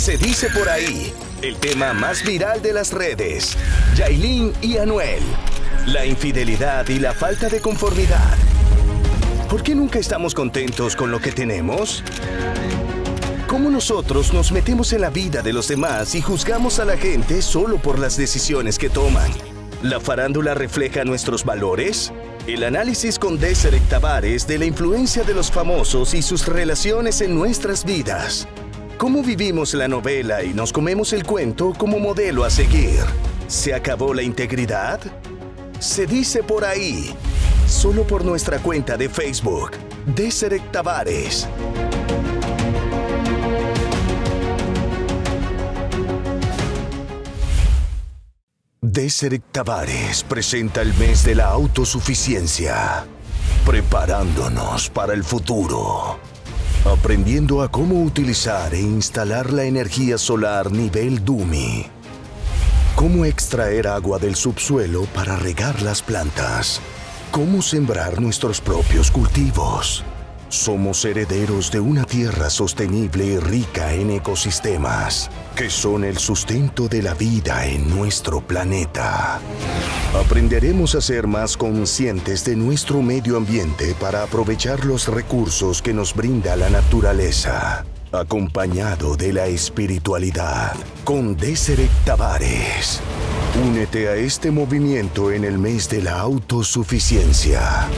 Se dice por ahí, el tema más viral de las redes, Yailin y Anuel, la infidelidad y la falta de conformidad. ¿Por qué nunca estamos contentos con lo que tenemos? ¿Cómo nosotros nos metemos en la vida de los demás y juzgamos a la gente solo por las decisiones que toman? ¿La farándula refleja nuestros valores? El análisis con Desiree Tavares de la influencia de los famosos y sus relaciones en nuestras vidas. ¿Cómo vivimos la novela y nos comemos el cuento como modelo a seguir? ¿Se acabó la integridad? Se dice por ahí, solo por nuestra cuenta de Facebook, Desiree Tavares. Desiree Tavares presenta el mes de la autosuficiencia, preparándonos para el futuro. Aprendiendo a cómo utilizar e instalar la energía solar nivel Dumi. Cómo extraer agua del subsuelo para regar las plantas. Cómo sembrar nuestros propios cultivos. Somos herederos de una tierra sostenible y rica en ecosistemas, que son el sustento de la vida en nuestro planeta. Aprenderemos a ser más conscientes de nuestro medio ambiente para aprovechar los recursos que nos brinda la naturaleza, acompañado de la espiritualidad, con Desiree Tavares. Únete a este movimiento en el mes de la autosuficiencia.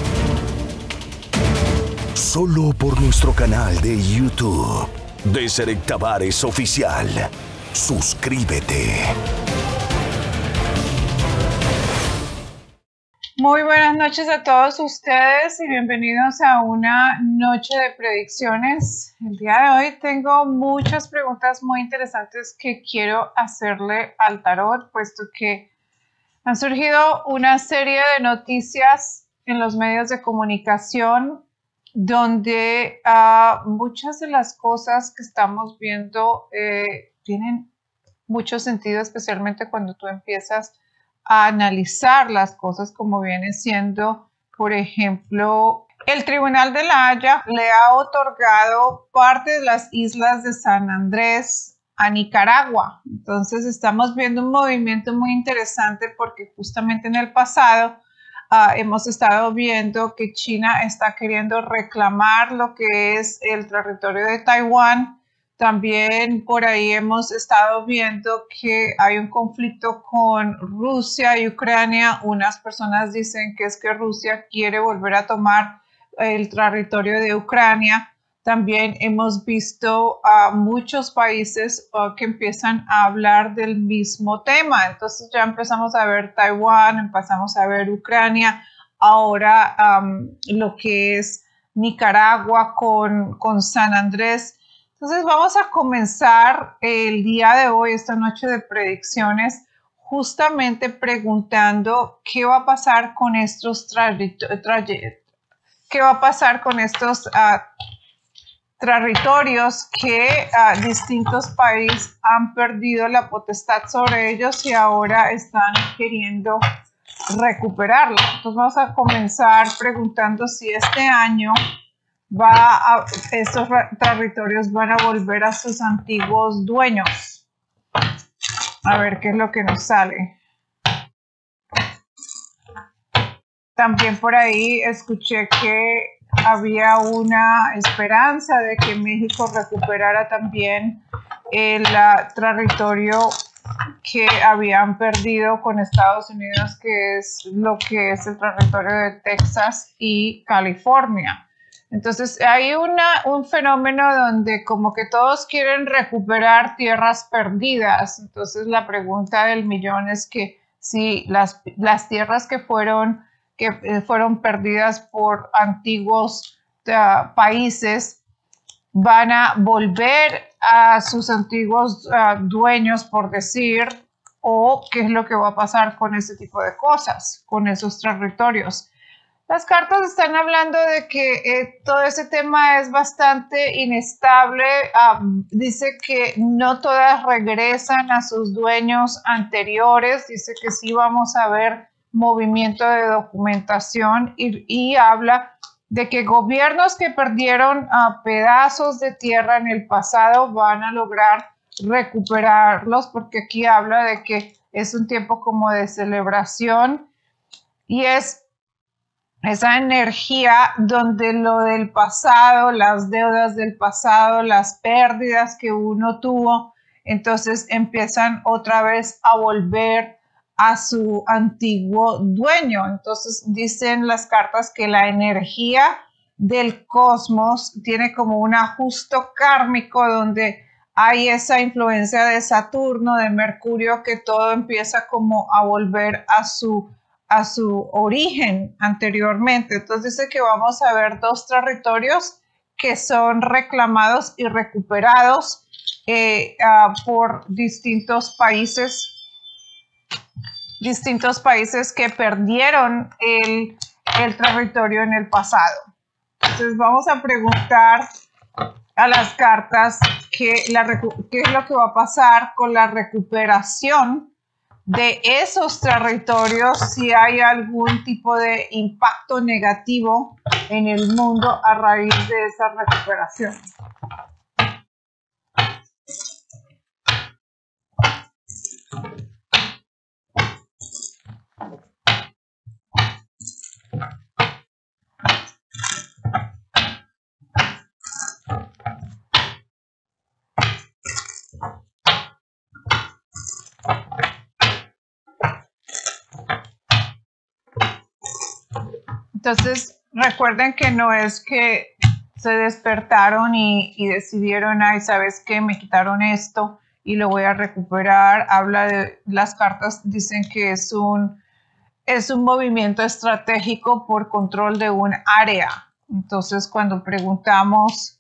Solo por nuestro canal de YouTube, Desiree Tavares Oficial. Suscríbete. Muy buenas noches a todos ustedes y bienvenidos a una noche de predicciones. El día de hoy tengo muchas preguntas muy interesantes que quiero hacerle al tarot, puesto que han surgido una serie de noticias en los medios de comunicación donde muchas de las cosas que estamos viendo tienen mucho sentido, especialmente cuando tú empiezas a analizar las cosas como viene siendo, por ejemplo, el Tribunal de La Haya le ha otorgado parte de las islas de San Andrés a Nicaragua. Entonces estamos viendo un movimiento muy interesante porque justamente en el pasado hemos estado viendo que China está queriendo reclamar lo que es el territorio de Taiwán. También por ahí hemos estado viendo que hay un conflicto con Rusia y Ucrania. Unas personas dicen que es que Rusia quiere volver a tomar el territorio de Ucrania. También hemos visto a muchos países que empiezan a hablar del mismo tema. Entonces ya empezamos a ver Taiwán, empezamos a ver Ucrania, ahora lo que es Nicaragua con San Andrés. Entonces vamos a comenzar el día de hoy, esta noche de predicciones, justamente preguntando qué va a pasar con estos territorios que distintos países han perdido la potestad sobre ellos y ahora están queriendo recuperarlo. Entonces vamos a comenzar preguntando si este año estos territorios van a volver a sus antiguos dueños. A ver qué es lo que nos sale. También por ahí escuché que había una esperanza de que México recuperara también el territorio que habían perdido con Estados Unidos, que es lo que es el territorio de Texas y California. Entonces hay un fenómeno donde como que todos quieren recuperar tierras perdidas. Entonces la pregunta del millón es que si las tierras que fueron perdidas por antiguos países van a volver a sus antiguos dueños, por decir, o qué es lo que va a pasar con ese tipo de cosas, con esos territorios. Las cartas están hablando de que todo ese tema es bastante inestable. Dice que no todas regresan a sus dueños anteriores. Dice que sí vamos a ver movimiento de documentación y habla de que gobiernos que perdieron pedazos de tierra en el pasado van a lograr recuperarlos, porque aquí habla de que es un tiempo como de celebración y es esa energía donde lo del pasado, las deudas del pasado, las pérdidas que uno tuvo, entonces empiezan otra vez a volver a su antiguo dueño. Entonces dicen las cartas que la energía del cosmos tiene como un ajuste kármico donde hay esa influencia de Saturno, de Mercurio, que todo empieza como a volver a su origen anteriormente. Entonces dice que vamos a ver dos territorios que son reclamados y recuperados por distintos países que perdieron el territorio en el pasado. Entonces vamos a preguntar a las cartas qué es lo que va a pasar con la recuperación de esos territorios, si hay algún tipo de impacto negativo en el mundo a raíz de esa recuperación. Entonces, recuerden que no es que se despertaron y decidieron, ay, ¿sabes qué? Me quitaron esto y lo voy a recuperar. Habla de, las cartas dicen que es un movimiento estratégico por control de un área. Entonces, cuando preguntamos,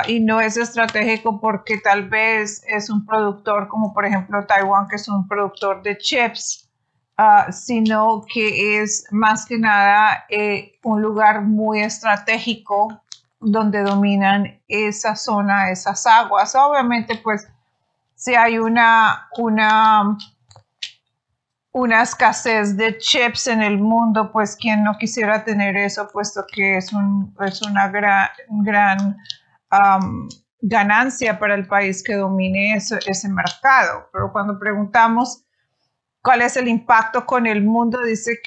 y no es estratégico porque tal vez es un productor, como por ejemplo Taiwán, que es un productor de chips, sino que es más que nada un lugar muy estratégico donde dominan esa zona, esas aguas. Obviamente, pues, si hay una escasez de chips en el mundo, pues quién no quisiera tener eso, puesto que es una gran ganancia para el país que domine ese mercado. Pero cuando preguntamos cuál es el impacto con el mundo, dice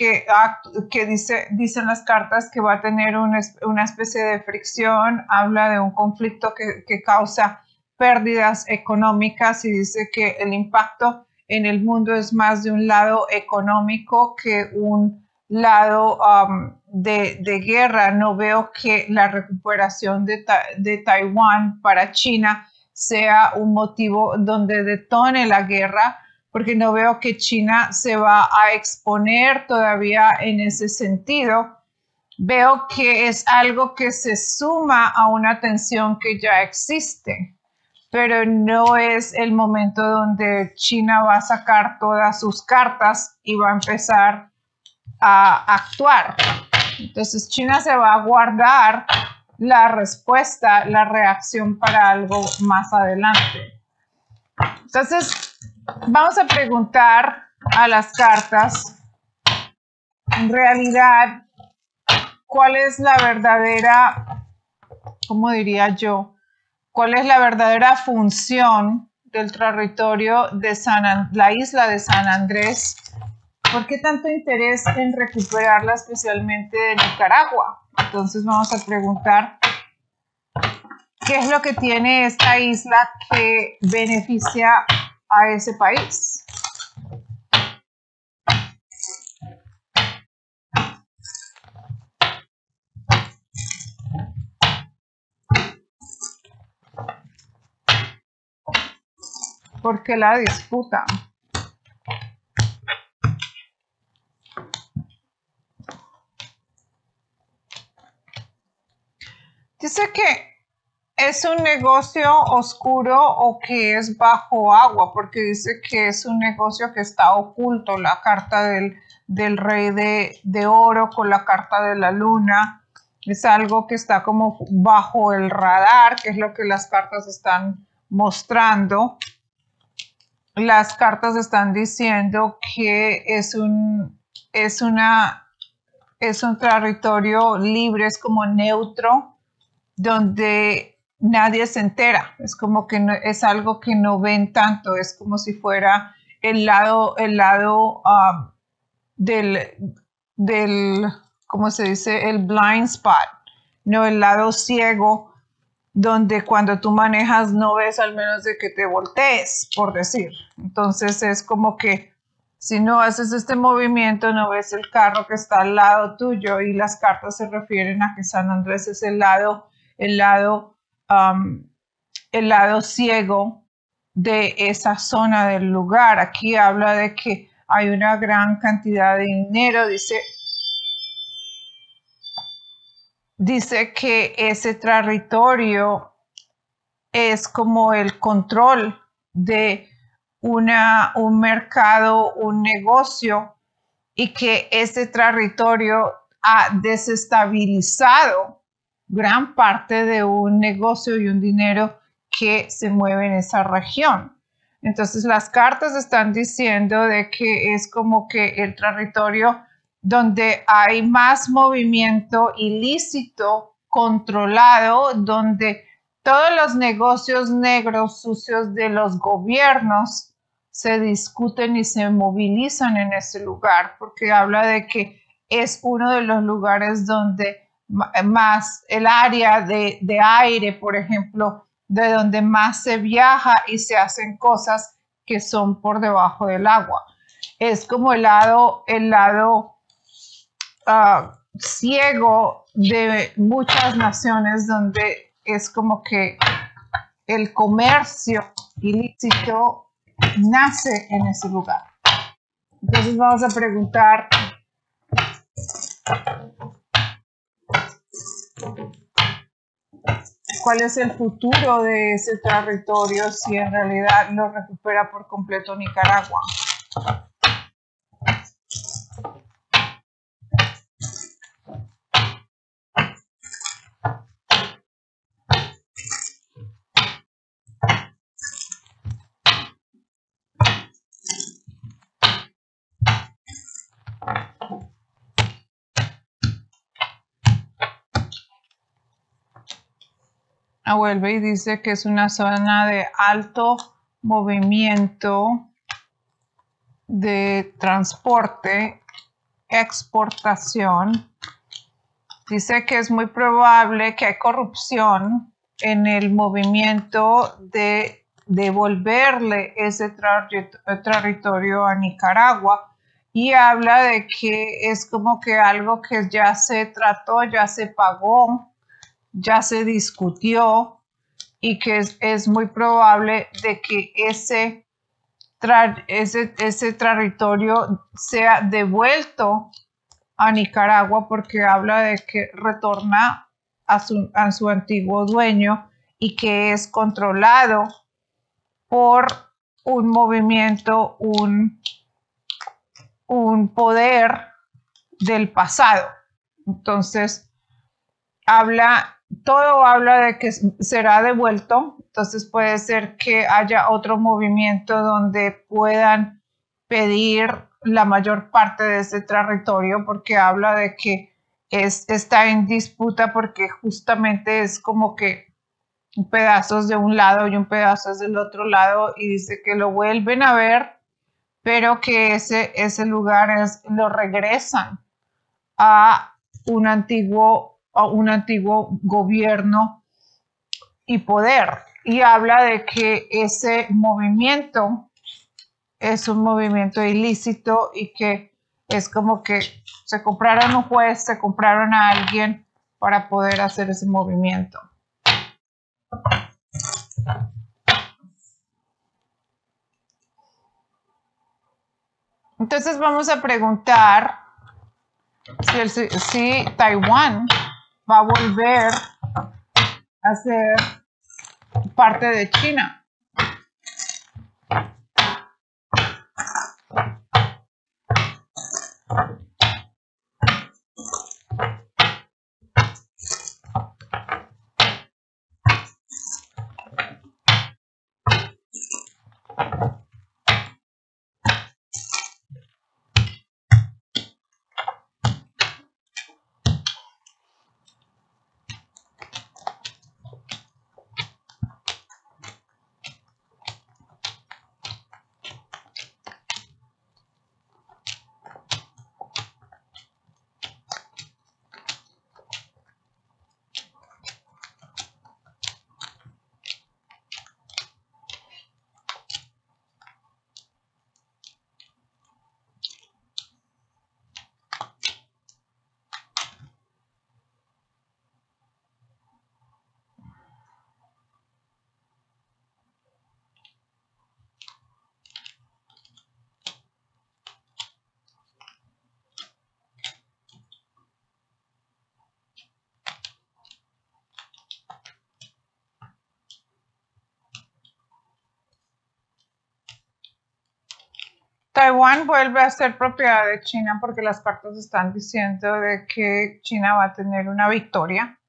dicen las cartas que va a tener una especie de fricción, habla de un conflicto que causa pérdidas económicas y dice que el impacto en el mundo es más de un lado económico que un lado de guerra. No veo que la recuperación de Taiwán para China sea un motivo donde detone la guerra, porque no veo que China se va a exponer todavía en ese sentido. Veo que es algo que se suma a una tensión que ya existe, pero no es el momento donde China va a sacar todas sus cartas y va a empezar a actuar. Entonces China se va a guardar la respuesta, la reacción para algo más adelante. Entonces, vamos a preguntar a las cartas, en realidad, cuál es la verdadera, ¿cómo diría yo? ¿Cuál es la verdadera función del territorio de la isla de San Andrés? ¿Por qué tanto interés en recuperarla, especialmente de Nicaragua? Entonces vamos a preguntar, ¿qué es lo que tiene esta isla que beneficia a ese país? ¿Por qué la disputa? Dice que es un negocio oscuro o que es bajo agua, porque dice que es un negocio que está oculto, la carta del rey de oro con la carta de la luna. Es algo que está como bajo el radar, que es lo que las cartas están mostrando. Las cartas están diciendo que es un territorio libre, es como neutro, donde nadie se entera, es como que no, es algo que no ven tanto, es como si fuera el lado del, ¿cómo se dice? El blind spot, no el lado ciego, donde cuando tú manejas no ves al menos de que te voltees, por decir. Entonces es como que si no haces este movimiento, no ves el carro que está al lado tuyo, y las cartas se refieren a que San Andrés es el lado, um, el lado ciego de esa zona del lugar. Aquí habla de que hay una gran cantidad de dinero, dice que ese territorio es como el control de un mercado, un negocio, y que ese territorio ha desestabilizado gran parte de un negocio y un dinero que se mueve en esa región. Entonces las cartas están diciendo de que es como que el territorio donde hay más movimiento ilícito controlado, donde todos los negocios negros sucios de los gobiernos se discuten y se movilizan en ese lugar, porque habla de que es uno de los lugares donde más el área de aire, por ejemplo, de donde más se viaja y se hacen cosas que son por debajo del agua. Es como el lado ciego de muchas naciones, donde es como que el comercio ilícito nace en ese lugar. Entonces vamos a preguntar, ¿cuál es el futuro de ese territorio si en realidad lo recupera por completo Nicaragua? Vuelve y dice que es una zona de alto movimiento de transporte, exportación. Dice que es muy probable que hay corrupción en el movimiento de devolverle ese territorio a Nicaragua, y habla de que es como que algo que ya se trató, ya se pagó, ya se discutió, y que es muy probable de que ese territorio sea devuelto a Nicaragua, porque habla de que retorna a su antiguo dueño y que es controlado por un movimiento, un poder del pasado. Entonces, todo habla de que será devuelto. Entonces puede ser que haya otro movimiento donde puedan pedir la mayor parte de ese territorio, porque habla de que está en disputa, porque justamente es como que pedazos de un lado y un pedazo es del otro lado, y dice que lo vuelven a ver, pero que ese lugar lo regresan a a un antiguo gobierno y poder. Y habla de que ese movimiento es un movimiento ilícito, y que es como que se compraron un juez, se compraron a alguien para poder hacer ese movimiento. Entonces vamos a preguntar si Taiwán va a volver a ser parte de China. Taiwán vuelve a ser propiedad de China porque las cartas están diciendo de que China va a tener una victoria.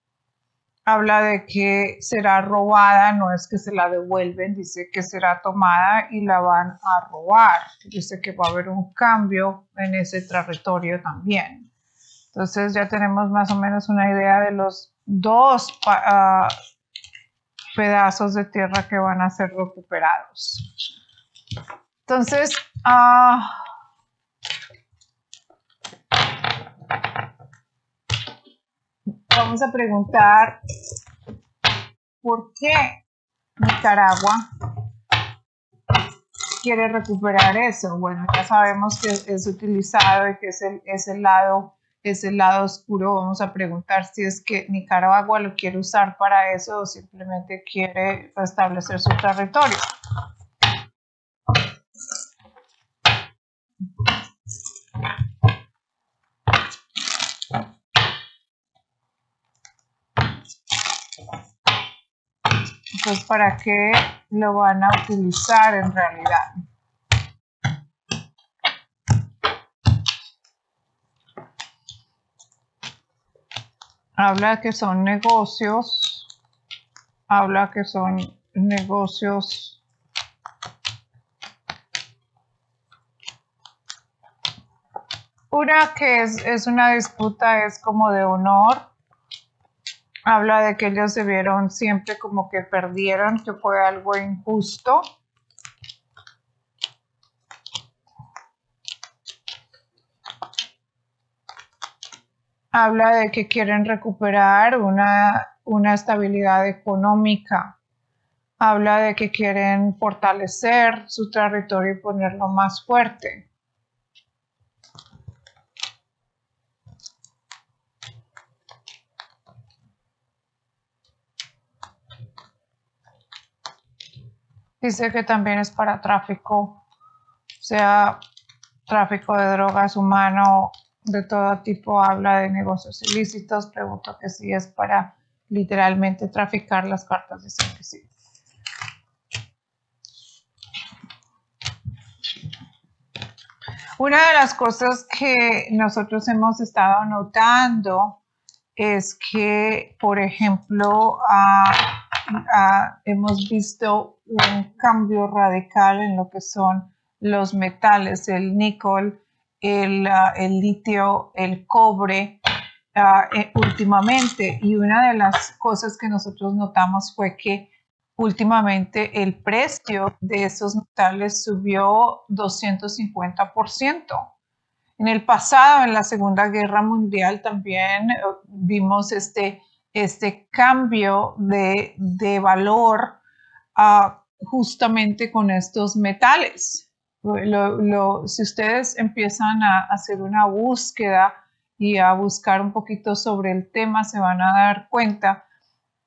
Habla de que será robada, no es que se la devuelven, dice que será tomada y la van a robar. Dice que va a haber un cambio en ese territorio también. Entonces ya tenemos más o menos una idea de los dos pedazos de tierra que van a ser recuperados. Entonces, vamos a preguntar por qué Nicaragua quiere recuperar eso. Bueno, ya sabemos que es utilizado y que es el lado oscuro. Vamos a preguntar si es que Nicaragua lo quiere usar para eso o simplemente quiere restablecer su territorio. Pues para qué lo van a utilizar en realidad. Habla que son negocios. Habla que son negocios una que es una disputa, es como de honor. Habla de que ellos se vieron siempre como que perdieron, que fue algo injusto. Habla de que quieren recuperar una estabilidad económica. Habla de que quieren fortalecer su territorio y ponerlo más fuerte. Dice que también es para tráfico, sea tráfico de drogas humano, de todo tipo. Habla de negocios ilícitos. Pregunto que si es para literalmente traficar. Las cartas dicen que sí. Una de las cosas que nosotros hemos estado notando es que, por ejemplo, hemos visto un cambio radical en lo que son los metales, el níquel, el litio, el cobre, últimamente. Y una de las cosas que nosotros notamos fue que últimamente el precio de esos metales subió 250%. En el pasado, en la Segunda Guerra Mundial, también vimos este cambio de valor justamente con estos metales. Si ustedes empiezan a hacer una búsqueda y a buscar un poquito sobre el tema, se van a dar cuenta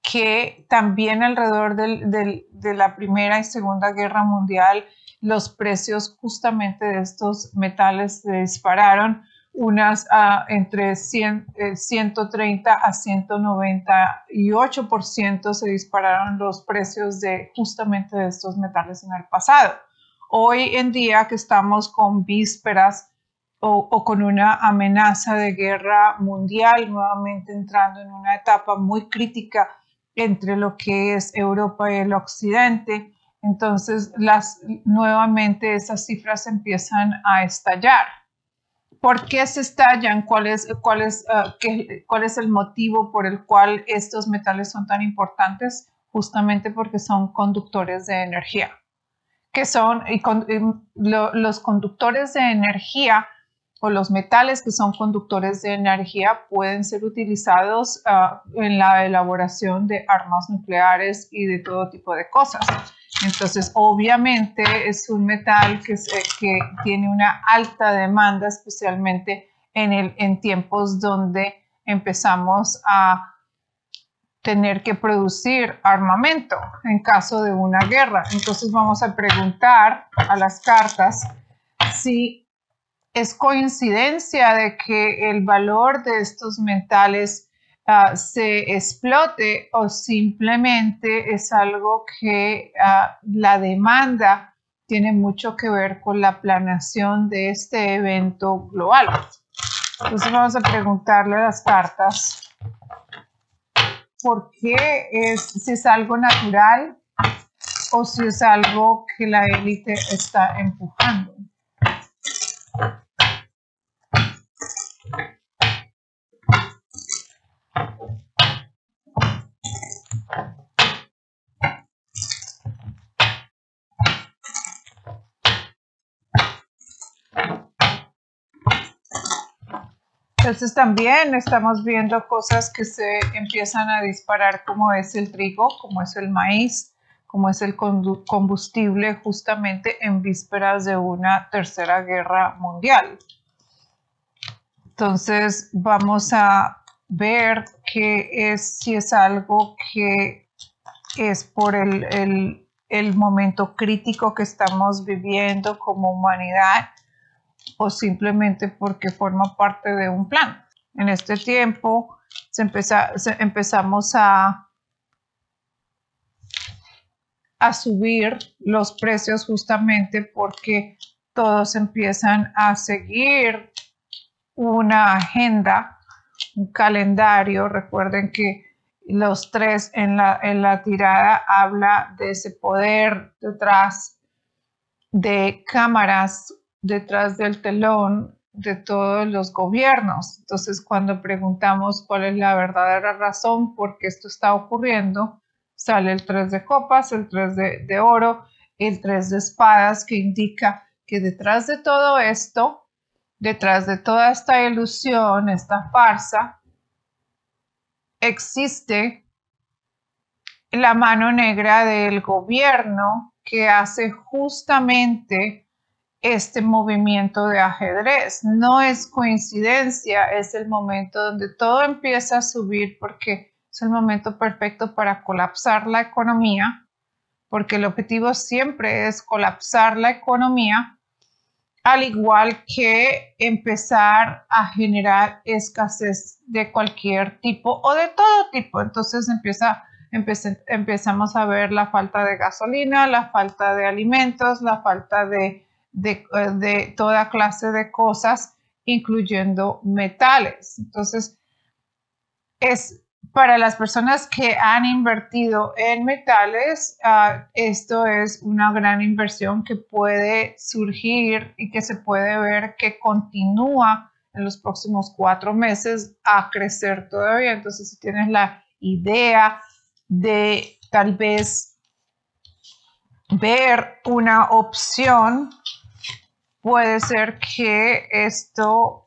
que también alrededor de la Primera y Segunda Guerra Mundial los precios justamente de estos metales se dispararon, entre 130 a 198% se dispararon los precios justamente de estos metales en el pasado. Hoy en día que estamos con vísperas o con una amenaza de guerra mundial, nuevamente entrando en una etapa muy crítica entre lo que es Europa y el Occidente, entonces nuevamente esas cifras empiezan a estallar. ¿Por qué se estallan? ¿Cuál es el motivo por el cual estos metales son tan importantes? Justamente porque son conductores de energía. Los conductores de energía o los metales que son conductores de energía pueden ser utilizados en la elaboración de armas nucleares y de todo tipo de cosas. Entonces, obviamente es un metal que tiene una alta demanda, especialmente en tiempos donde empezamos a tener que producir armamento en caso de una guerra. Entonces vamos a preguntar a las cartas si es coincidencia de que el valor de estos metales se explote o simplemente es algo que la demanda tiene mucho que ver con la planeación de este evento global. Entonces vamos a preguntarle a las cartas por qué si es algo natural o si es algo que la élite está empujando. Entonces también estamos viendo cosas que se empiezan a disparar, como es el trigo, como es el maíz, como es el combustible, justamente en vísperas de una tercera guerra mundial. Entonces vamos a ver si es algo que es por el momento crítico que estamos viviendo como humanidad, o simplemente porque forma parte de un plan. En este tiempo empezamos a subir los precios justamente porque todos empiezan a seguir una agenda, un calendario. Recuerden que los tres en la tirada habla de ese poder detrás de cámaras, detrás del telón de todos los gobiernos. Entonces, cuando preguntamos cuál es la verdadera razón por qué esto está ocurriendo, sale el 3 de copas, el 3 de oro, el 3 de espadas, que indica que detrás de todo esto, detrás de toda esta ilusión, esta farsa, existe la mano negra del gobierno que hace justamente este movimiento de ajedrez. No es coincidencia, es el momento donde todo empieza a subir porque es el momento perfecto para colapsar la economía, porque el objetivo siempre es colapsar la economía, al igual que empezar a generar escasez de cualquier tipo o de todo tipo. Entonces empezamos a ver la falta de gasolina, la falta de alimentos, la falta de toda clase de cosas, incluyendo metales. Entonces, es para las personas que han invertido en metales, esto es una gran inversión que puede surgir y que se puede ver que continúa en los próximos 4 meses a crecer todavía. Entonces, si tienes la idea de tal vez ver una opción, puede ser que esto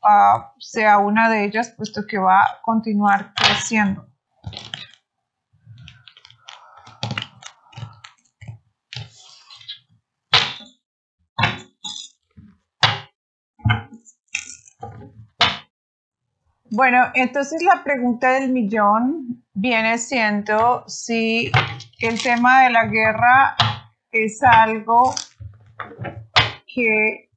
sea una de ellas, puesto que va a continuar creciendo. Bueno, entonces la pregunta del millón viene siendo si el tema de la guerra es algo que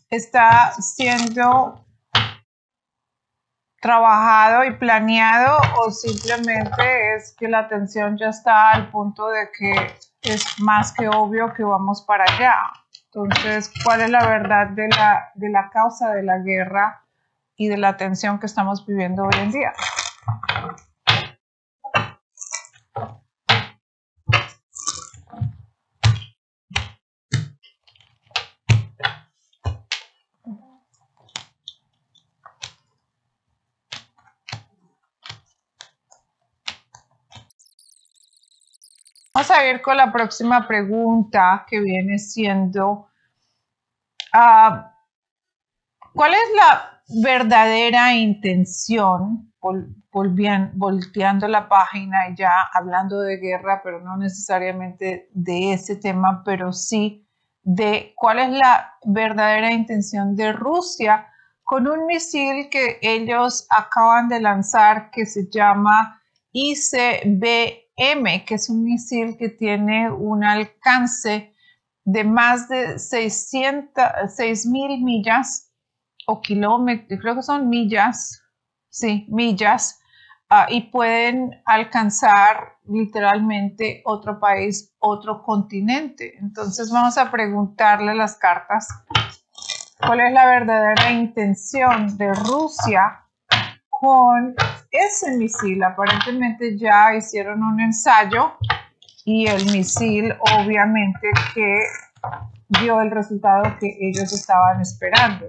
está siendo trabajado y planeado, o simplemente es que la tensión ya está al punto de que es más que obvio que vamos para allá. Entonces, ¿cuál es la verdad de la causa de la guerra y de la tensión que estamos viviendo hoy en día? Vamos a ir con la próxima pregunta, que viene siendo, ¿cuál es la verdadera intención, volteando la página y ya hablando de guerra, pero no necesariamente de ese tema, pero sí de cuál es la verdadera intención de Rusia con un misil que ellos acaban de lanzar que se llama ICBM, que es un misil que tiene un alcance de más de 6.000 millas o kilómetros, creo que son millas, sí, millas, y pueden alcanzar literalmente otro país, otro continente. Entonces vamos a preguntarle a las cartas cuál es la verdadera intención de Rusia con ese misil. Aparentemente ya hicieron un ensayo y el misil obviamente que dio el resultado que ellos estaban esperando.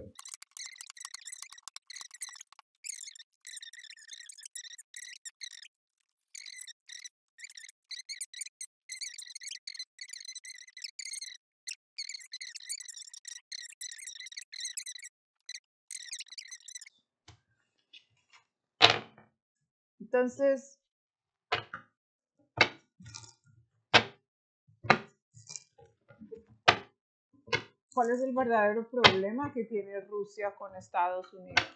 Entonces, ¿cuál es el verdadero problema que tiene Rusia con Estados Unidos?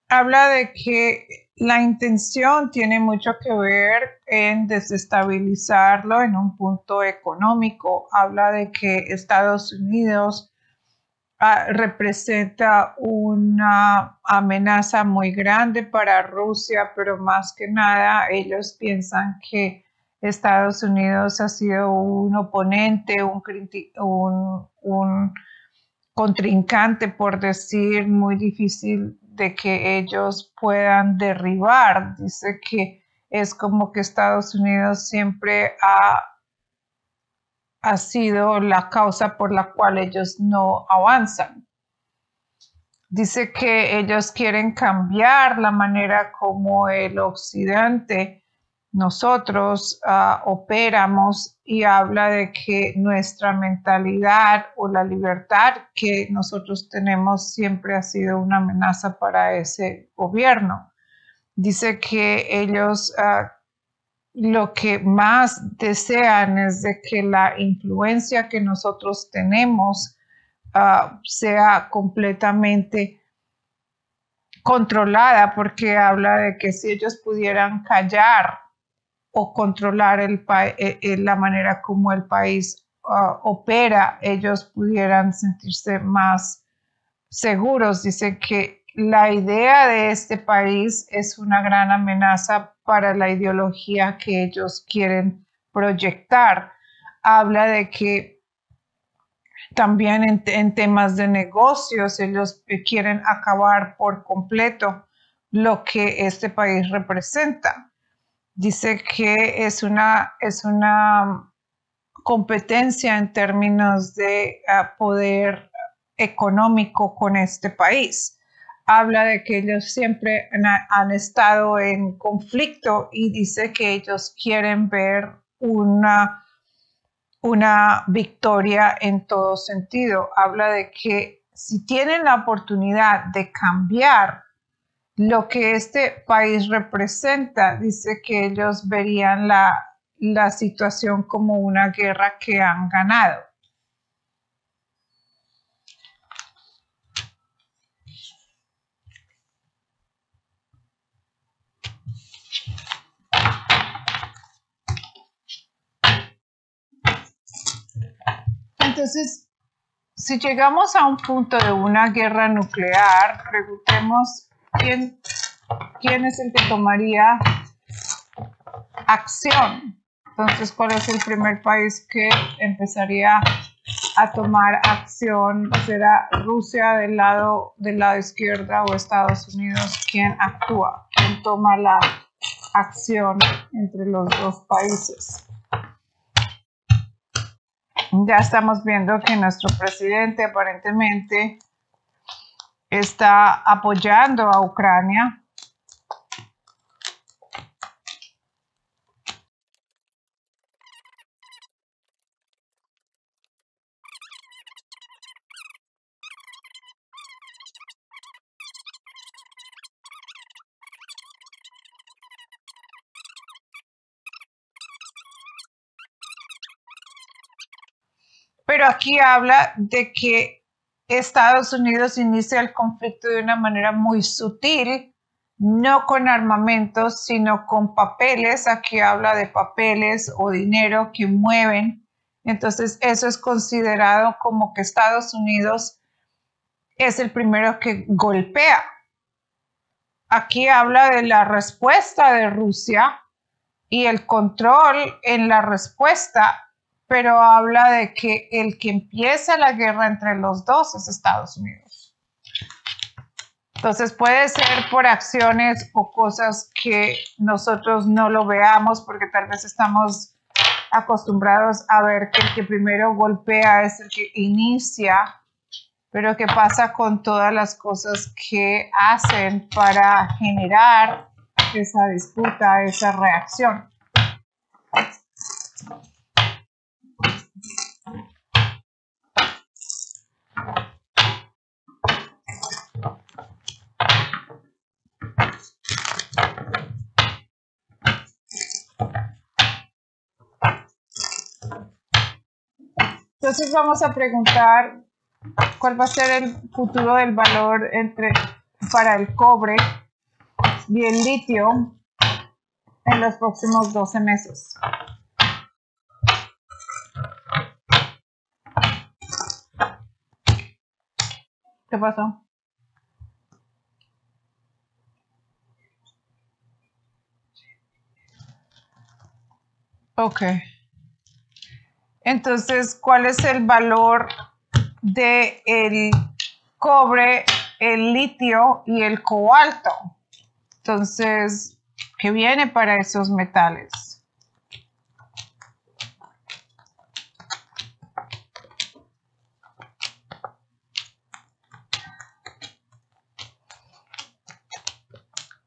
Habla de que la intención tiene mucho que ver en desestabilizarlo en un punto económico. Habla de que Estados Unidos representa una amenaza muy grande para Rusia, pero más que nada ellos piensan que Estados Unidos ha sido un oponente, un contrincante, por decir, muy difícil de que ellos puedan derribar. Dice que es como que Estados Unidos siempre ha sido la causa por la cual ellos no avanzan. Dice que ellos quieren cambiar la manera como el occidente, nosotros operamos, y habla de que nuestra mentalidad o la libertad que nosotros tenemos siempre ha sido una amenaza para ese gobierno. Dice que ellos lo que más desean es de que la influencia que nosotros tenemos sea completamente controlada, porque habla de que si ellos pudieran callar o controlar la manera como el país opera, ellos pudieran sentirse más seguros. Dice que la idea de este país es una gran amenaza para la ideología que ellos quieren proyectar. Habla de que también en temas de negocios ellos quieren acabar por completo lo que este país representa. Dice que es una competencia en términos de poder económico con este país. Habla de que ellos siempre han estado en conflicto y dice que ellos quieren ver una victoria en todo sentido. Habla de que si tienen la oportunidad de cambiar lo que este país representa, dice que ellos verían la situación como una guerra que han ganado. Entonces, si llegamos a un punto de una guerra nuclear, preguntemos quién es el que tomaría acción. Entonces, ¿cuál es el primer país que empezaría a tomar acción? ¿Será Rusia del lado izquierda o Estados Unidos quien actúa? ¿Quién toma la acción entre los dos países? Ya estamos viendo que nuestro presidente aparentemente está apoyando a Ucrania. pero aquí habla de que Estados Unidos inicia el conflicto de una manera muy sutil, no con armamentos, sino con papeles. Aquí habla de papeles o dinero que mueven. Entonces, eso es considerado como que Estados Unidos es el primero que golpea. Aquí habla de la respuesta de Rusia y el control en la respuesta, pero habla de que el que empieza la guerra entre los dos es Estados Unidos. Entonces puede ser por acciones o cosas que nosotros no lo veamos porque tal vez estamos acostumbrados a ver que el que primero golpea es el que inicia, pero ¿qué pasa con todas las cosas que hacen para generar esa disputa, esa reacción? Entonces vamos a preguntar cuál va a ser el futuro del valor para el cobre y el litio en los próximos 12 meses. ¿Qué pasó? Ok. Entonces, ¿cuál es el valor del cobre, el litio y el cobalto? Entonces, ¿qué viene para esos metales?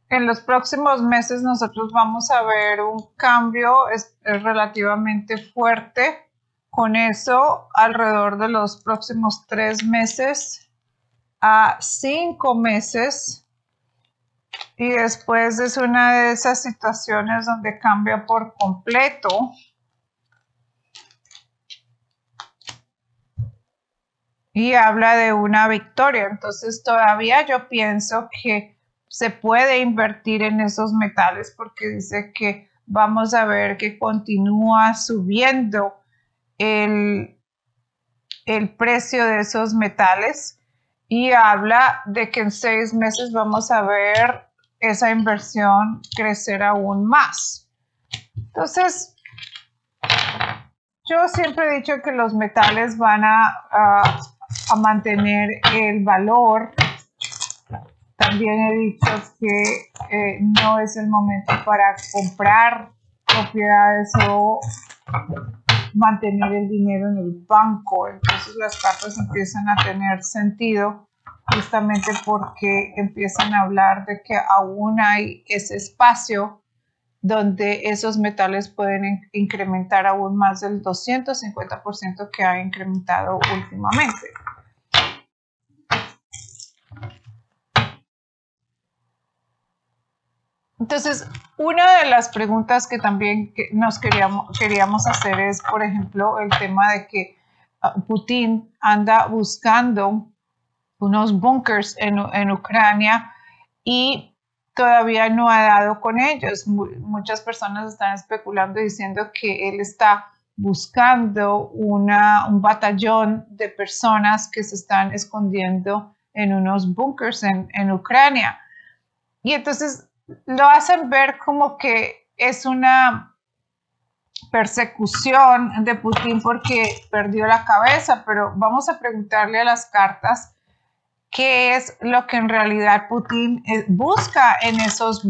En los próximos meses nosotros vamos a ver un cambio relativamente fuerte. Con eso, alrededor de los próximos 3 meses a 5 meses. Y después es una de esas situaciones donde cambia por completo. Y habla de una victoria. Entonces todavía yo pienso que se puede invertir en esos metales porque dice que vamos a ver que continúa subiendo el precio de esos metales y habla de que en 6 meses vamos a ver esa inversión crecer aún más. Entonces, yo siempre he dicho que los metales van a mantener el valor. También he dicho que no es el momento para comprar propiedades o mantener el dinero en el banco. Entonces las cartas empiezan a tener sentido justamente porque empiezan a hablar de que aún hay ese espacio donde esos metales pueden incrementar aún más del 250% que ha incrementado últimamente. Entonces, una de las preguntas que también nos queríamos hacer es, por ejemplo, el tema de que Putin anda buscando unos bunkers en Ucrania y todavía no ha dado con ellos. Muchas personas están especulando diciendo que él está buscando un batallón de personas que se están escondiendo en unos bunkers en Ucrania. Y entonces lo hacen ver como que es una persecución de Putin porque perdió la cabeza, pero vamos a preguntarle a las cartas qué es lo que en realidad Putin busca en esos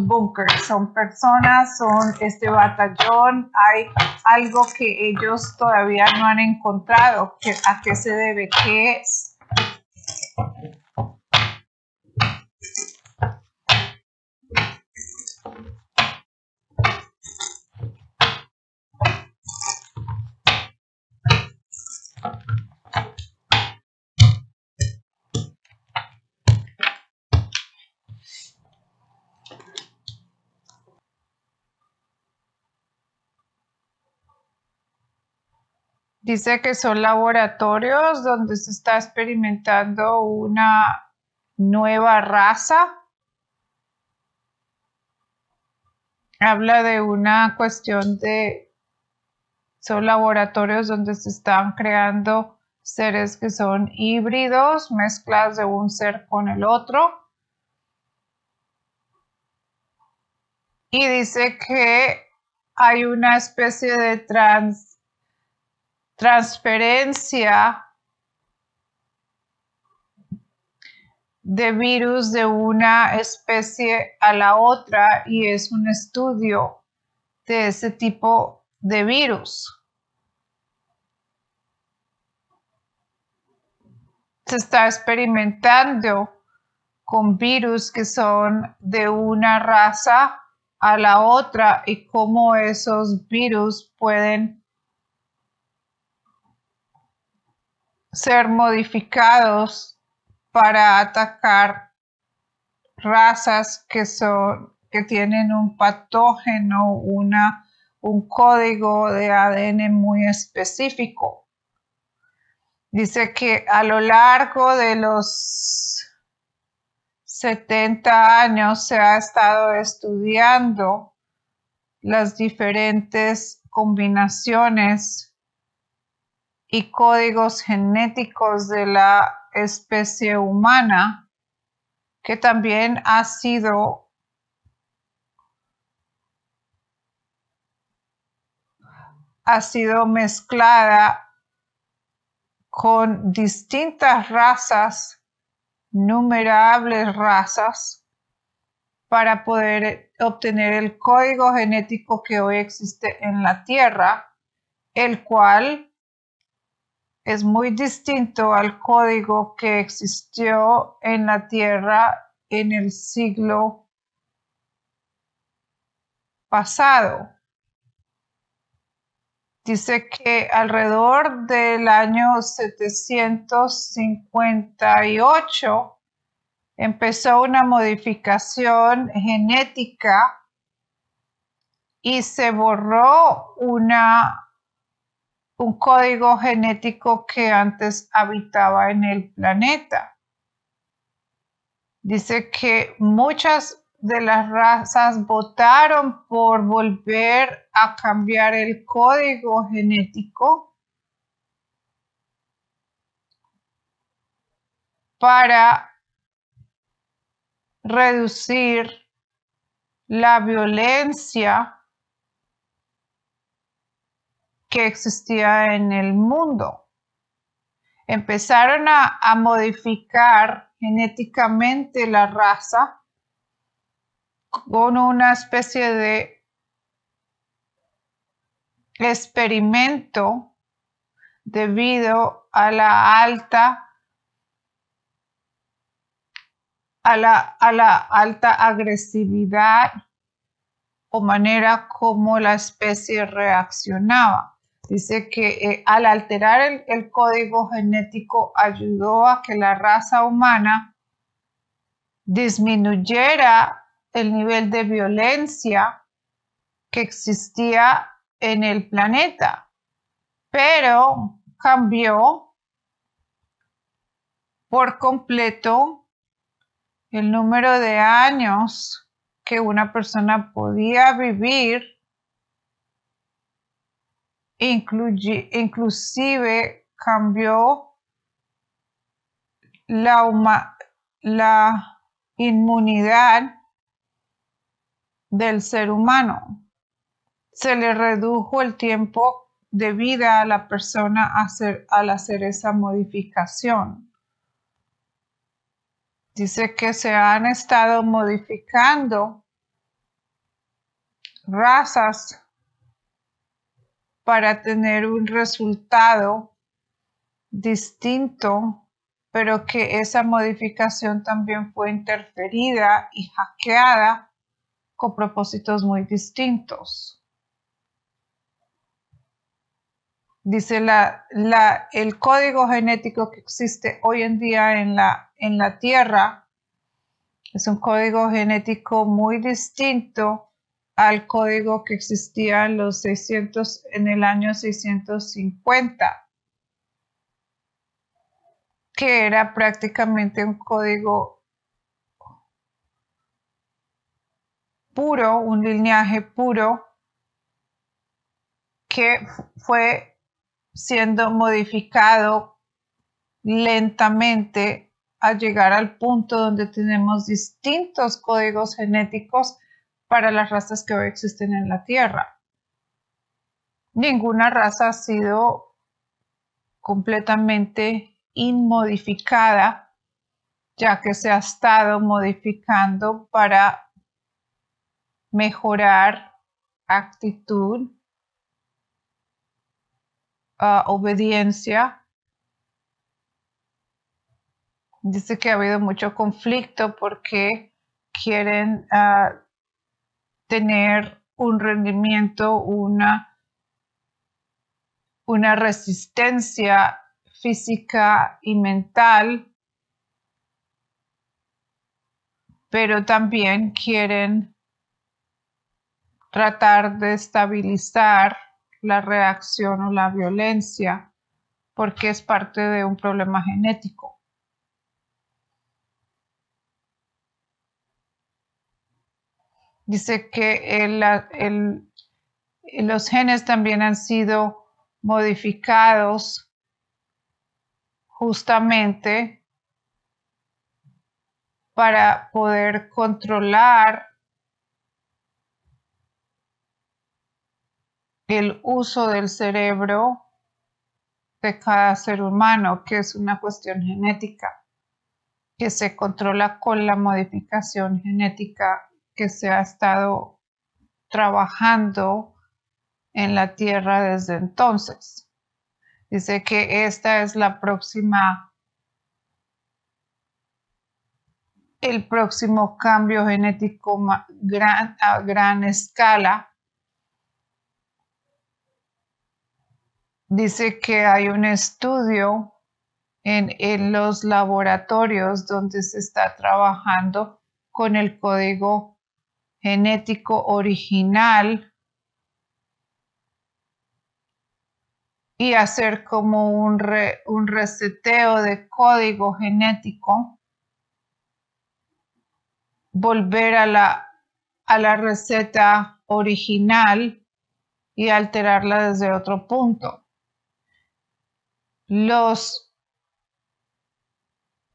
búnkers. Son personas, son este batallón, hay algo que ellos todavía no han encontrado. ¿A qué se debe? ¿Qué es? Dice que son laboratorios donde se está experimentando una nueva raza. Habla de una cuestión son laboratorios donde se están creando seres que son híbridos, mezclas de un ser con el otro. Y dice que hay una especie de transferencia de virus de una especie a la otra y es un estudio de ese tipo de virus. Se está experimentando con virus que son de una raza a la otra y cómo esos virus pueden ser modificados para atacar razas que tienen un patógeno, un código de ADN muy específico. Dice que a lo largo de los 70 años se ha estado estudiando las diferentes combinaciones y códigos genéticos de la especie humana, que también ha sido mezclada con distintas razas, innumerables razas, para poder obtener el código genético que hoy existe en la Tierra, el cual es muy distinto al código que existió en la Tierra en el siglo pasado. Dice que alrededor del año 758 empezó una modificación genética y se borró un código genético que antes habitaba en el planeta. Dice que muchas de las razas votaron por volver a cambiar el código genético para reducir la violencia que existía en el mundo. Empezaron a modificar genéticamente la raza con una especie de experimento debido a la alta agresividad o manera como la especie reaccionaba. Dice que al alterar el código genético ayudó a que la raza humana disminuyera el nivel de violencia que existía en el planeta, pero cambió por completo el número de años que una persona podía vivir, inclusive cambió la inmunidad del ser humano. Se le redujo el tiempo de vida a la persona al hacer esa modificación. Dice que se han estado modificando razas para tener un resultado distinto, pero que esa modificación también fue interferida y hackeada con propósitos muy distintos. Dice el código genético que existe hoy en día en la Tierra es un código genético muy distinto al código que existía en el año 650, que era prácticamente un código puro, un lineaje puro que fue siendo modificado lentamente a llegar al punto donde tenemos distintos códigos genéticos para las razas que hoy existen en la Tierra. Ninguna raza ha sido completamente inmodificada, ya que se ha estado modificando para mejorar actitud, obediencia. Dice que ha habido mucho conflicto porque quieren tener un rendimiento, una resistencia física y mental, pero también quieren tratar de estabilizar la reacción o la violencia, porque es parte de un problema genético. Dice que los genes también han sido modificados justamente para poder controlar el uso del cerebro de cada ser humano, que es una cuestión genética, que se controla con la modificación genética que se ha estado trabajando en la Tierra desde entonces. Dice que esta es el próximo cambio genético a gran escala. Dice que hay un estudio en los laboratorios donde se está trabajando con el código genético original y hacer como un reseteo de código genético, volver a la receta original y alterarla desde otro punto. Los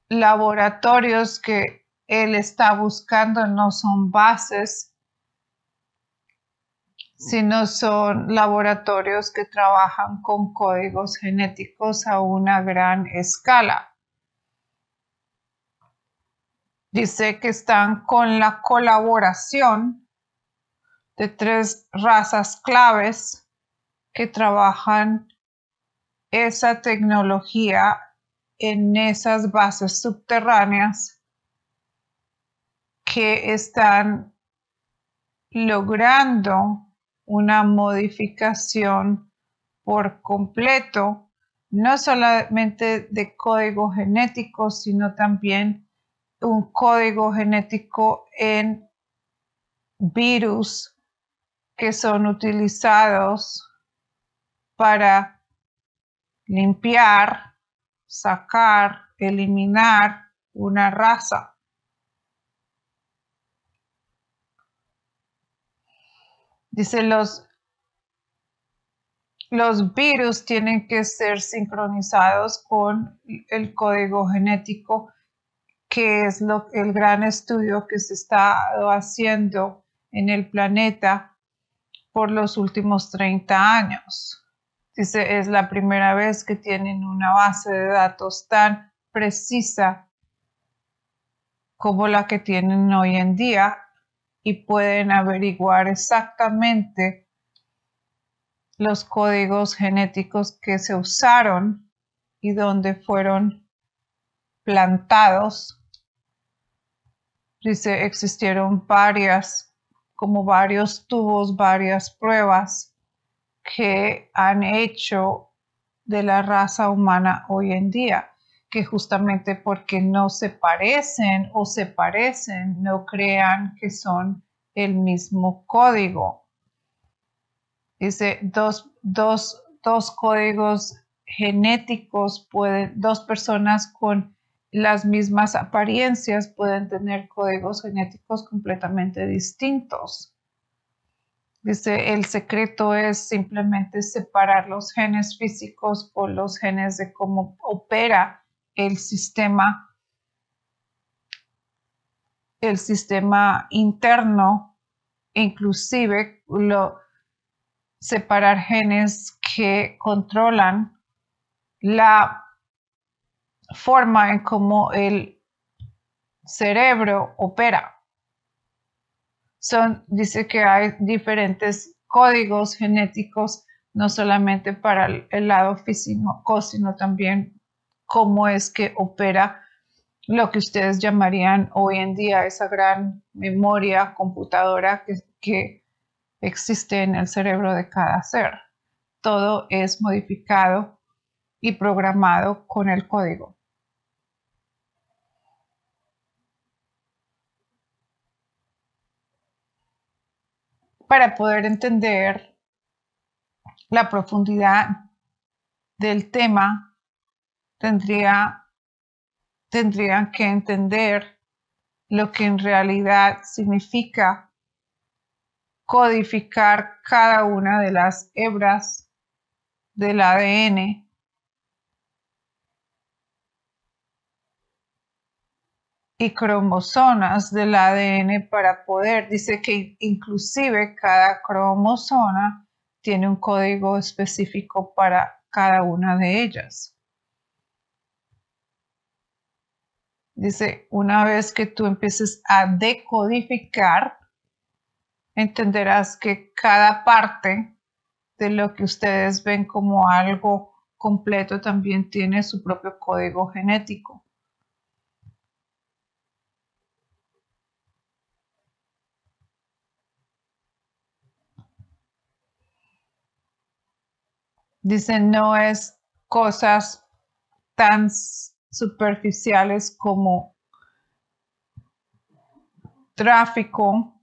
laboratorios que él está buscando no son bases, sino son laboratorios que trabajan con códigos genéticos a una gran escala. Dice que están con la colaboración de 3 razas claves que trabajan esa tecnología en esas bases subterráneas que están logrando una modificación por completo, no solamente de código genético, sino también un código genético en virus que son utilizados para limpiar, sacar, eliminar una raza. Dice, los virus tienen que ser sincronizados con el código genético, que es el gran estudio que se está haciendo en el planeta por los últimos 30 años. Dice, es la primera vez que tienen una base de datos tan precisa como la que tienen hoy en día y pueden averiguar exactamente los códigos genéticos que se usaron y dónde fueron plantados. Dice, existieron varios tubos, varias pruebas que han hecho de la raza humana hoy en día, que justamente porque no se parecen o se parecen, no crean que son el mismo código. Dice, dos códigos genéticos dos personas con las mismas apariencias pueden tener códigos genéticos completamente distintos. Dice, el secreto es simplemente separar los genes físicos o los genes de cómo opera el sistema interno, inclusive separar genes que controlan la forma en cómo el cerebro opera. Dice que hay diferentes códigos genéticos, no solamente para el lado físico, sino también cómo es que opera lo que ustedes llamarían hoy en día esa gran memoria computadora que existe en el cerebro de cada ser. Todo es modificado y programado con el código. Para poder entender la profundidad del tema, tendrían que entender lo que en realidad significa codificar cada una de las hebras del ADN y cromosomas del ADN para poder, dice que inclusive cada cromosoma tiene un código específico para cada una de ellas. Dice, una vez que tú empieces a decodificar, entenderás que cada parte de lo que ustedes ven como algo completo también tiene su propio código genético. Dice, no es cosas tan superficiales como tráfico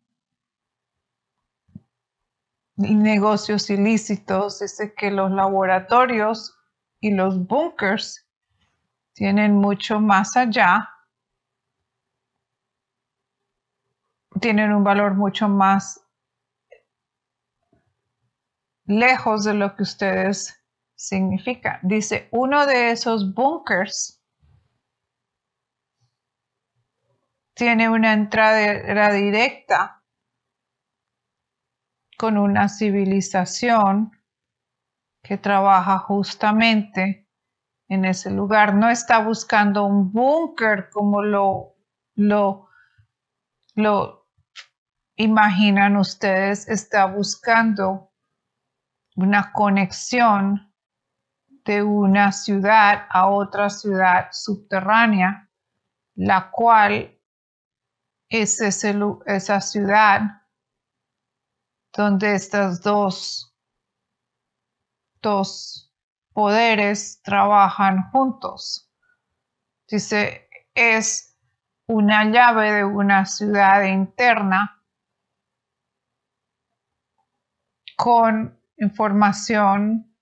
y negocios ilícitos. Dice que los laboratorios y los bunkers tienen mucho más allá, tienen un valor mucho más lejos de lo que ustedes significan. Dice, uno de esos bunkers tiene una entrada directa con una civilización que trabaja justamente en ese lugar. No está buscando un búnker como lo imaginan ustedes, está buscando una conexión de una ciudad a otra ciudad subterránea, la cual es esa ciudad donde estas dos poderes trabajan juntos. Dice, es una llave de una ciudad interna con información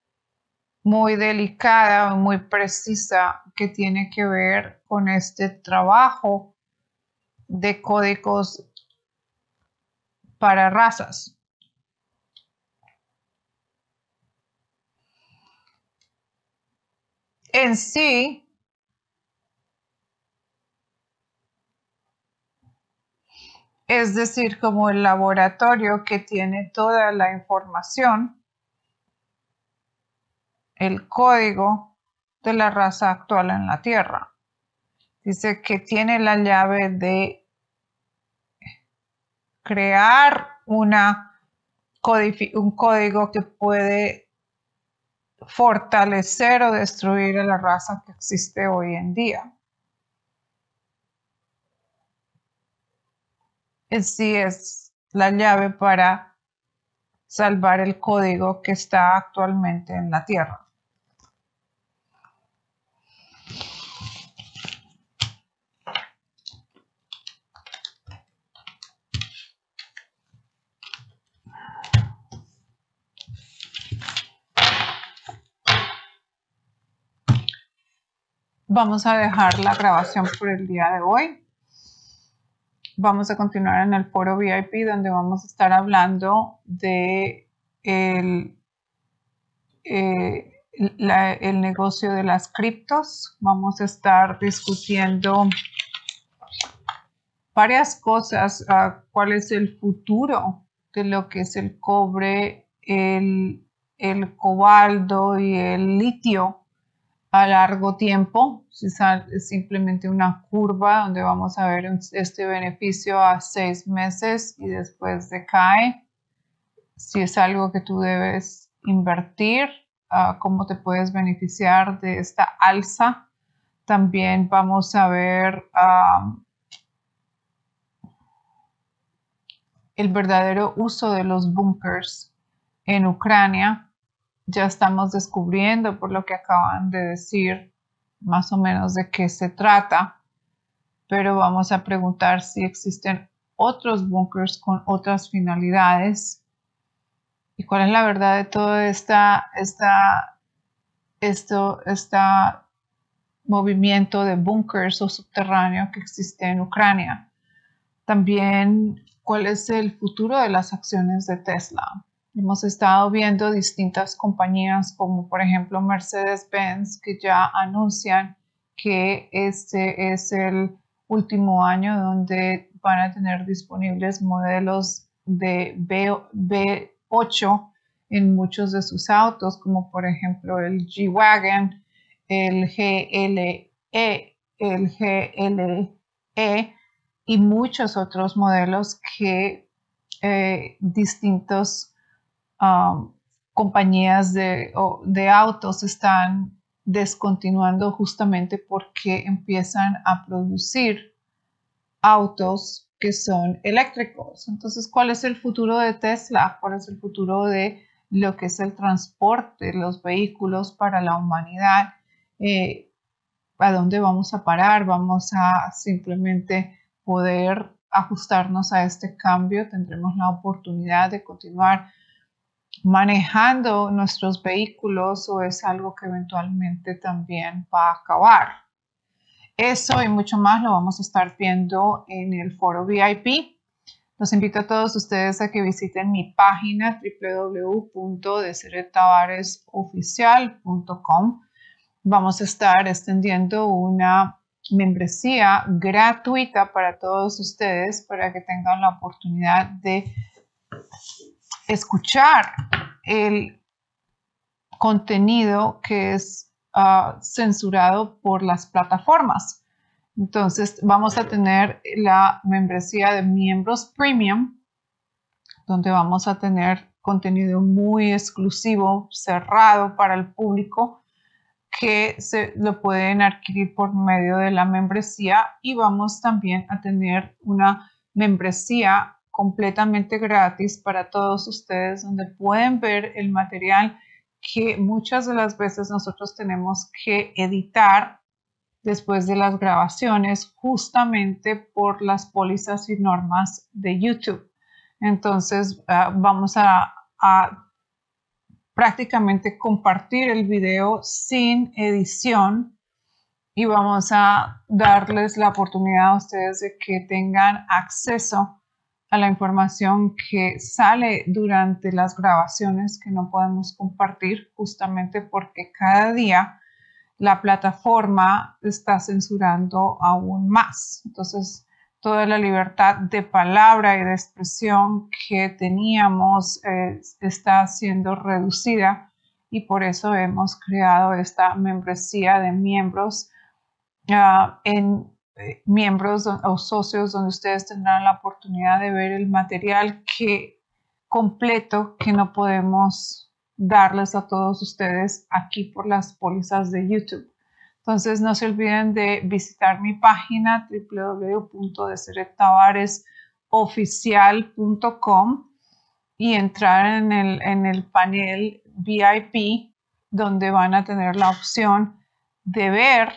muy delicada, muy precisa, que tiene que ver con este trabajo de códigos para razas. En sí, es decir, como el laboratorio que tiene toda la información, el código de la raza actual en la Tierra. Dice que tiene la llave de crear un código que puede fortalecer o destruir a la raza que existe hoy en día. En sí es la llave para salvar el código que está actualmente en la Tierra. vamos a dejar la grabación por el día de hoy. Vamos a continuar en el foro VIP donde vamos a estar hablando de el negocio de las criptos. Vamos a estar discutiendo varias cosas, cuál es el futuro de lo que es el cobre, el cobalto y el litio a largo tiempo. Si es simplemente una curva donde vamos a ver este beneficio a 6 meses y después decae. Si es algo que tú debes invertir, cómo te puedes beneficiar de esta alza. También vamos a ver el verdadero uso de los bunkers en Ucrania. Ya estamos descubriendo, por lo que acaban de decir, más o menos de qué se trata, pero vamos a preguntar si existen otros bunkers con otras finalidades y cuál es la verdad de todo este movimiento de bunkers o subterráneo que existe en Ucrania. También, ¿cuál es el futuro de las acciones de Tesla? Hemos estado viendo distintas compañías como por ejemplo Mercedes-Benz que ya anuncian que este es el último año donde van a tener disponibles modelos de V8 en muchos de sus autos, como por ejemplo el G-Wagon, el GLE, el GLE y muchos otros modelos que distintos compañías de autos están descontinuando justamente porque empiezan a producir autos que son eléctricos. Entonces, ¿cuál es el futuro de Tesla? ¿Cuál es el futuro de lo que es el transporte, los vehículos para la humanidad? ¿A dónde vamos a parar? ¿Vamos a simplemente poder ajustarnos a este cambio? ¿Tendremos la oportunidad de continuar manejando nuestros vehículos o es algo que eventualmente también va a acabar? Eso y mucho más lo vamos a estar viendo en el foro VIP. Los invito a todos ustedes a que visiten mi página www.desiretavaresoficial.com. Vamos a estar extendiendo una membresía gratuita para todos ustedes para que tengan la oportunidad de escuchar el contenido que es censurado por las plataformas. Entonces vamos a tener la membresía de miembros premium, donde vamos a tener contenido muy exclusivo, cerrado para el público, que lo pueden adquirir por medio de la membresía, y vamos también a tener una membresía completamente gratis para todos ustedes donde pueden ver el material que muchas de las veces nosotros tenemos que editar después de las grabaciones justamente por las pólizas y normas de YouTube. Entonces vamos a prácticamente compartir el video sin edición y vamos a darles la oportunidad a ustedes de que tengan acceso a la información que sale durante las grabaciones que no podemos compartir justamente porque cada día la plataforma está censurando aún más. Entonces, toda la libertad de palabra y de expresión que teníamos está siendo reducida y por eso hemos creado esta membresía de miembros miembros o socios donde ustedes tendrán la oportunidad de ver el material completo que no podemos darles a todos ustedes aquí por las pólizas de YouTube. Entonces no se olviden de visitar mi página www.desiretavaresoficial.com y entrar en el panel VIP donde van a tener la opción de ver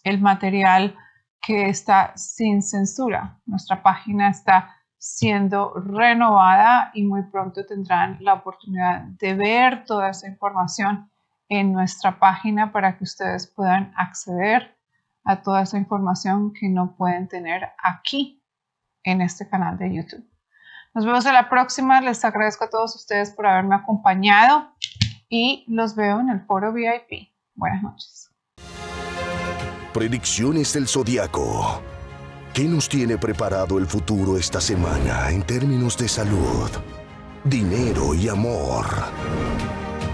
el material que está sin censura. Nuestra página está siendo renovada y muy pronto tendrán la oportunidad de ver toda esa información en nuestra página para que ustedes puedan acceder a toda esa información que no pueden tener aquí en este canal de YouTube. Nos vemos en la próxima. Les agradezco a todos ustedes por haberme acompañado y los veo en el foro VIP. Buenas noches. Predicciones del Zodiaco. ¿Qué nos tiene preparado el futuro esta semana en términos de salud, dinero y amor?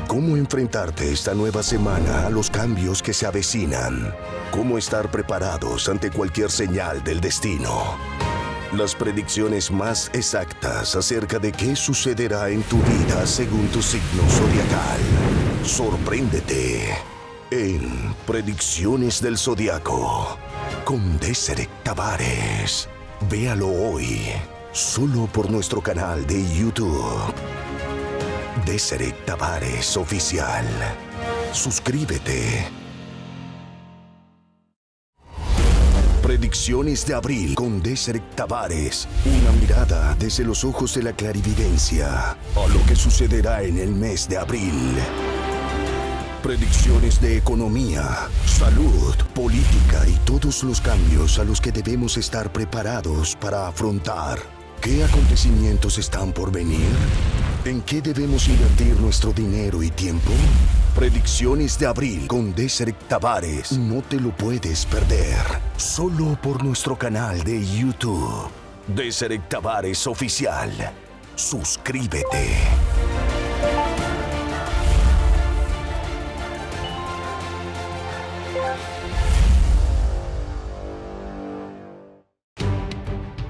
¿Cómo enfrentarte esta nueva semana a los cambios que se avecinan? ¿Cómo estar preparados ante cualquier señal del destino? Las predicciones más exactas acerca de qué sucederá en tu vida según tu signo zodiacal. Sorpréndete en Predicciones del Zodiaco con Deseret Tavares. Véalo hoy, solo por nuestro canal de YouTube. Deseret Tavares Oficial. Suscríbete. Predicciones de abril con Deseret Tavares. Una mirada desde los ojos de la clarividencia a lo que sucederá en el mes de abril. Predicciones de economía, salud, política y todos los cambios a los que debemos estar preparados para afrontar. ¿Qué acontecimientos están por venir? ¿En qué debemos invertir nuestro dinero y tiempo? Predicciones de abril con Deseret Tavares. No te lo puedes perder. Solo por nuestro canal de YouTube. Deseret Tavares Oficial. Suscríbete.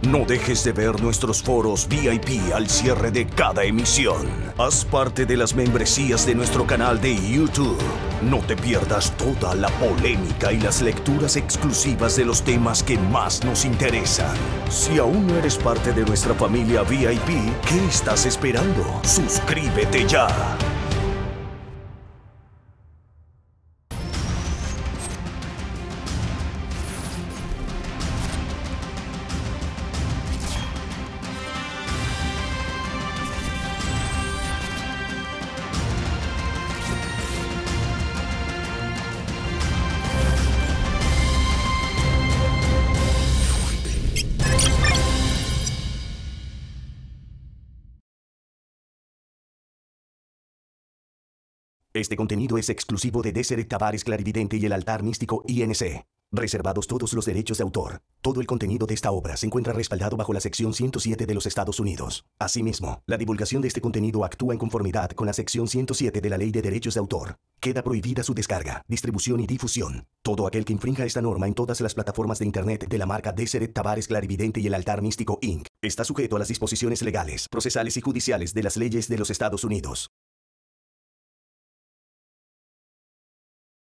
No dejes de ver nuestros foros VIP al cierre de cada emisión. Haz parte de las membresías de nuestro canal de YouTube. No te pierdas toda la polémica y las lecturas exclusivas de los temas que más nos interesan. Si aún no eres parte de nuestra familia VIP, ¿qué estás esperando? ¡Suscríbete ya! Este contenido es exclusivo de Deseret Tavares Clarividente y el Altar Místico INC. Reservados todos los derechos de autor. Todo el contenido de esta obra se encuentra respaldado bajo la sección 107 de los Estados Unidos. Asimismo, la divulgación de este contenido actúa en conformidad con la sección 107 de la Ley de Derechos de Autor. Queda prohibida su descarga, distribución y difusión. Todo aquel que infrinja esta norma en todas las plataformas de Internet de la marca Deseret Tavares Clarividente y el Altar Místico Inc. está sujeto a las disposiciones legales, procesales y judiciales de las leyes de los Estados Unidos.